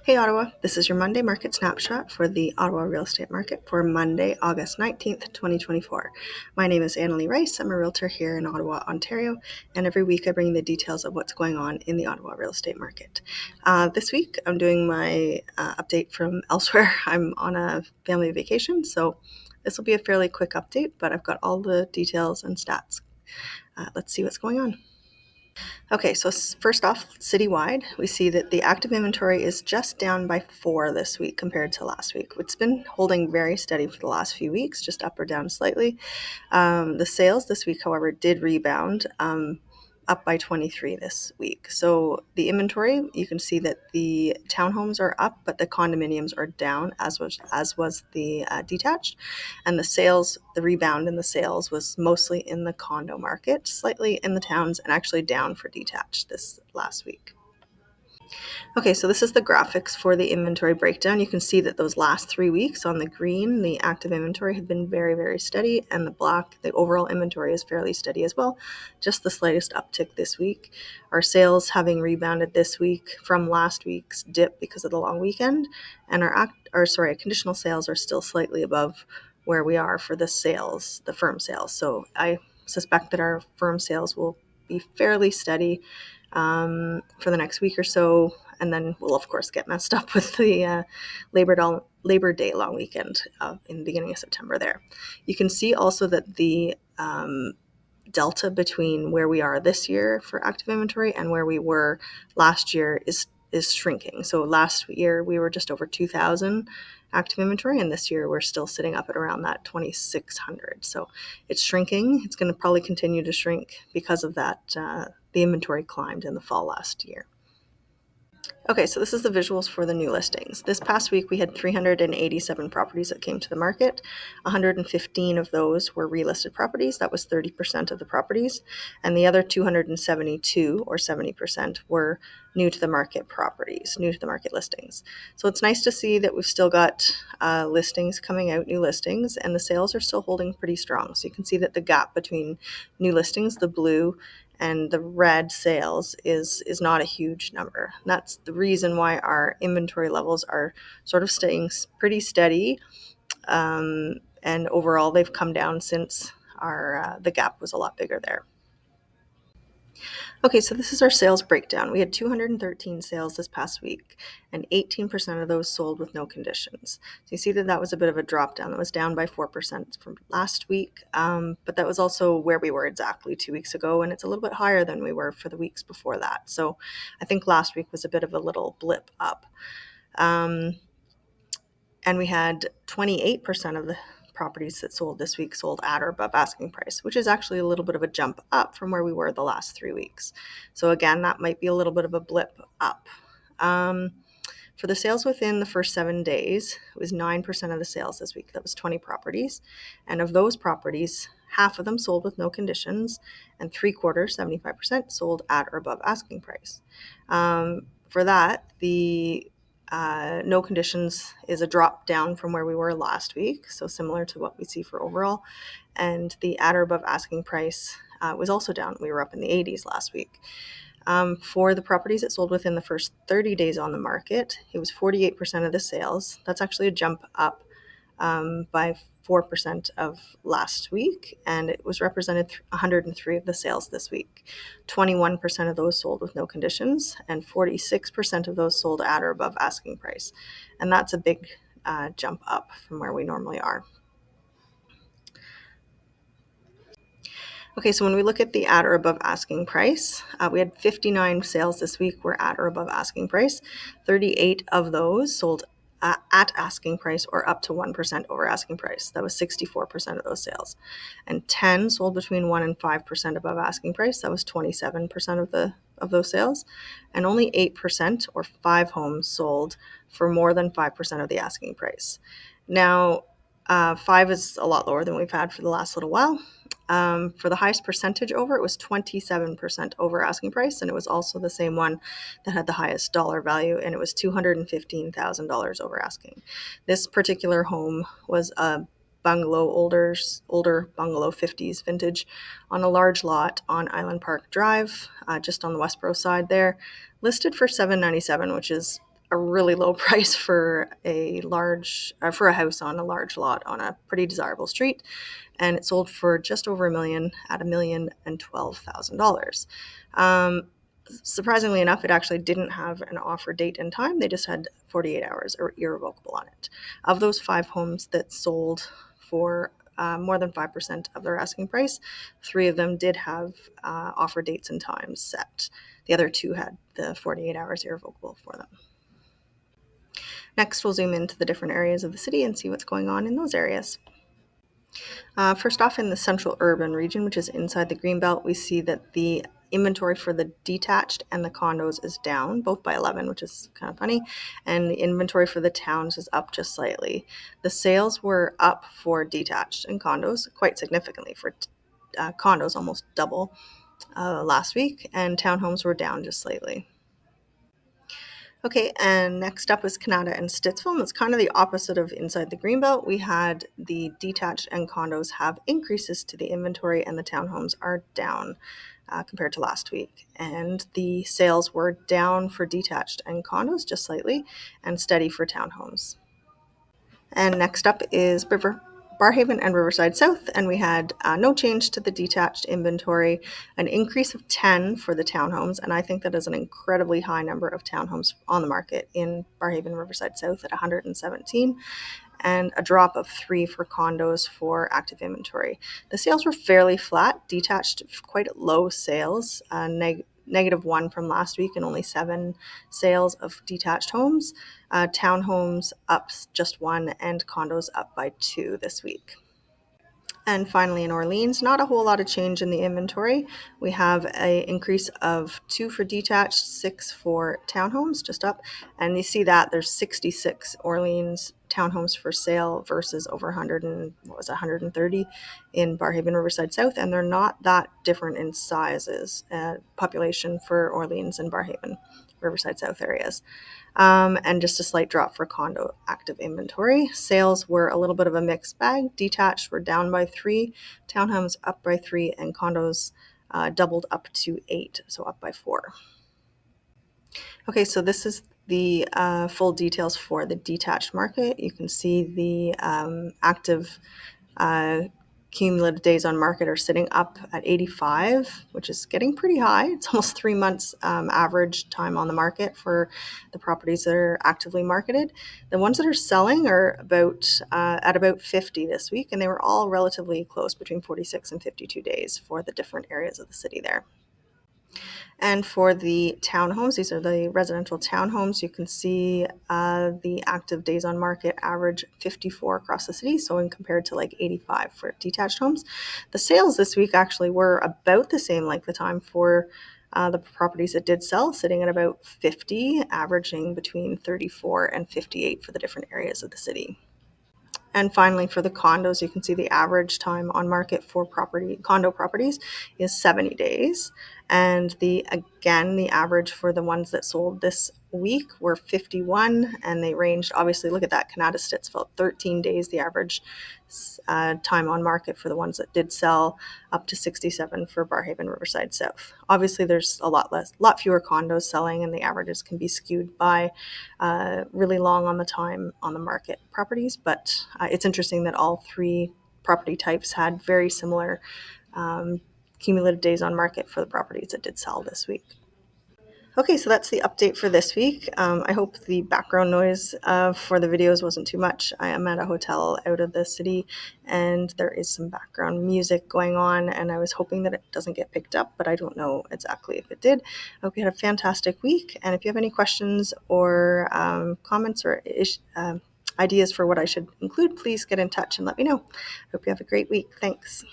Hey Ottawa, this is your Monday market snapshot for the Ottawa real estate market for Monday, August 19th, 2024. My name is Annalie Rice. I'm a realtor here in Ottawa, Ontario, and every week I bring you the details of what's going on in the Ottawa real estate market. This week I'm doing my update from elsewhere. I'm on a family vacation, so this will be a fairly quick update, but I've got all the details and stats. Let's see what's going on. Okay, so first off, citywide, we see that the active inventory is just down by 4 this week compared to last week. It's been holding very steady for the last few weeks, just up or down slightly. The sales this week, however, did rebound, up by 23 this week. So the inventory, you can see that the townhomes are up, but the condominiums are down, as was the detached. And the sales, the rebound in the sales was mostly in the condo market, slightly in the towns, and actually down for detached this last week. Okay, so this is the graphics for the inventory breakdown. You can see that those last 3 weeks on the green, the active inventory had been very, very steady, and the black, the overall inventory is fairly steady as well. Just the slightest uptick this week. Our sales having rebounded this week from last week's dip because of the long weekend, and our conditional sales are still slightly above where we are for the sales, the firm sales. So I suspect that our firm sales will be fairly steady for the next week or so, and then we'll of course get messed up with the Labor Day long weekend in the beginning of September there. You can see also that the delta between where we are this year for active inventory and where we were last year is shrinking. So last year we were just over 2,000 active inventory, and this year we're still sitting up at around that 2,600. So it's shrinking. It's going to probably continue to shrink because of that. The inventory climbed in the fall last year. Okay, so this is the visuals for the new listings. This past week, we had 387 properties that came to the market. 115 of those were relisted properties. That was 30% of the properties. And the other 272, or 70%, were new to the market properties, new to the market listings. So it's nice to see that we've still got listings coming out, new listings, and the sales are still holding pretty strong. So you can see that the gap between new listings, the blue, and the red sales is not a huge number. And that's the reason why our inventory levels are sort of staying pretty steady, and overall they've come down since the gap was a lot bigger there. Okay, so this is our sales breakdown. We had 213 sales this past week, and 18% of those sold with no conditions. So you see that that was a bit of a drop down. That was down by 4% from last week, but that was also where we were exactly 2 weeks ago, and it's a little bit higher than we were for the weeks before that. So I think last week was a bit of a little blip up. And we had 28% of the properties that sold this week sold at or above asking price, which is actually a little bit of a jump up from where we were the last 3 weeks. So again, that might be a little bit of a blip up. For the sales within the first 7 days, it was 9% of the sales this week. That was 20 properties. And of those properties, half of them sold with no conditions, and 3/4, 75%, sold at or above asking price. For that, the no conditions is a drop down from where we were last week, so similar to what we see for overall. And the at or above asking price was also down. We were up in the 80s last week. For the properties that sold within the first 30 days on the market, it was 48% of the sales. That's actually a jump up by 4% of last week, and it was represented 103 of the sales this week. 21% of those sold with no conditions, and 46% of those sold at or above asking price. And that's a big jump up from where we normally are. Okay, so when we look at the at or above asking price, we had 59 sales this week were at or above asking price. 38 of those sold at asking price or up to 1% over asking price. That was 64% of those sales. And 10 sold between 1% and 5% above asking price. That was 27% of those sales. And only 8%, or 5 homes, sold for more than 5% of the asking price. Now, 5 is a lot lower than we've had for the last little while. For the highest percentage over, it was 27% over asking price, and it was also the same one that had the highest dollar value, and it was $215,000 over asking. This particular home was a bungalow, older bungalow, 50s vintage, on a large lot on Island Park Drive, just on the Westboro side there, listed for $797,000, which is a really low price for for a house on a large lot on a pretty desirable street, and it sold for just over $1 million at $1,012,000. Surprisingly enough, it actually didn't have an offer date and time. They just had 48 hours or irrevocable on it. Of those 5 homes that sold for more than 5% of their asking price, 3 of them did have offer dates and times set. The other 2 had the 48 hours irrevocable for them. Next, we'll zoom into the different areas of the city and see what's going on in those areas. First off, in the central urban region, which is inside the Greenbelt, we see that the inventory for the detached and the condos is down, both by 11, which is kind of funny, and the inventory for the towns is up just slightly. The sales were up for detached and condos quite significantly. For condos, almost double last week, and townhomes were down just slightly. Okay, and next up is Canada and Stittsville. It's kind of the opposite of inside the Greenbelt. We had the detached and condos have increases to the inventory, and the townhomes are down compared to last week. And the sales were down for detached and condos just slightly, and steady for townhomes. And next up is Barrhaven and Riverside South, and we had no change to the detached inventory, an increase of 10 for the townhomes, and I think that is an incredibly high number of townhomes on the market in Barrhaven, Riverside South at 117, and a drop of 3 for condos for active inventory. The sales were fairly flat, detached quite low sales, -1 from last week and only 7 sales of detached homes. Townhomes up just 1 and condos up by 2 this week. And finally, in Orleans, not a whole lot of change in the inventory. We have an increase of 2 for detached, 6 for townhomes, just up. And you see that there's 66 Orleans townhomes for sale versus over 130 in Barrhaven, Riverside South. And they're not that different in sizes, population for Orleans and Barrhaven, Riverside South areas. And just a slight drop for condo active inventory. Sales were a little bit of a mixed bag. Detached were down by 3, townhomes up by 3, and condos doubled up to 8, so up by 4. Okay, so this is the full details for the detached market. You can see the active cumulative days on market are sitting up at 85, which is getting pretty high. It's almost 3 months average time on the market for the properties that are actively marketed. The ones that are selling are at about 50 this week, and they were all relatively close, between 46 and 52 days for the different areas of the city there. And for the townhomes, these are the residential townhomes. You can see the active days on market average 54 across the city, so in compared to like 85 for detached homes. The sales this week actually were about the same length of time for the properties that did sell, sitting at about 50, averaging between 34 and 58 for the different areas of the city. And finally, for the condos, you can see the average time on market for condo properties is 70 days. And the average for the ones that sold this week were 51, and they ranged, obviously, look at that, Canada Stittsville, 13 days, the average time on market for the ones that did sell, up to 67 for Barrhaven, Riverside South. Obviously, there's a lot fewer condos selling, and the averages can be skewed by really long on the time on the market properties, but it's interesting that all 3 property types had very similar cumulative days on market for the properties that did sell this week. Okay, so that's the update for this week. I hope the background noise for the videos wasn't too much. I am at a hotel out of the city, and there is some background music going on, and I was hoping that it doesn't get picked up, but I don't know exactly if it did. I hope you had a fantastic week, and if you have any questions or comments or ideas for what I should include, please get in touch and let me know. I hope you have a great week. Thanks.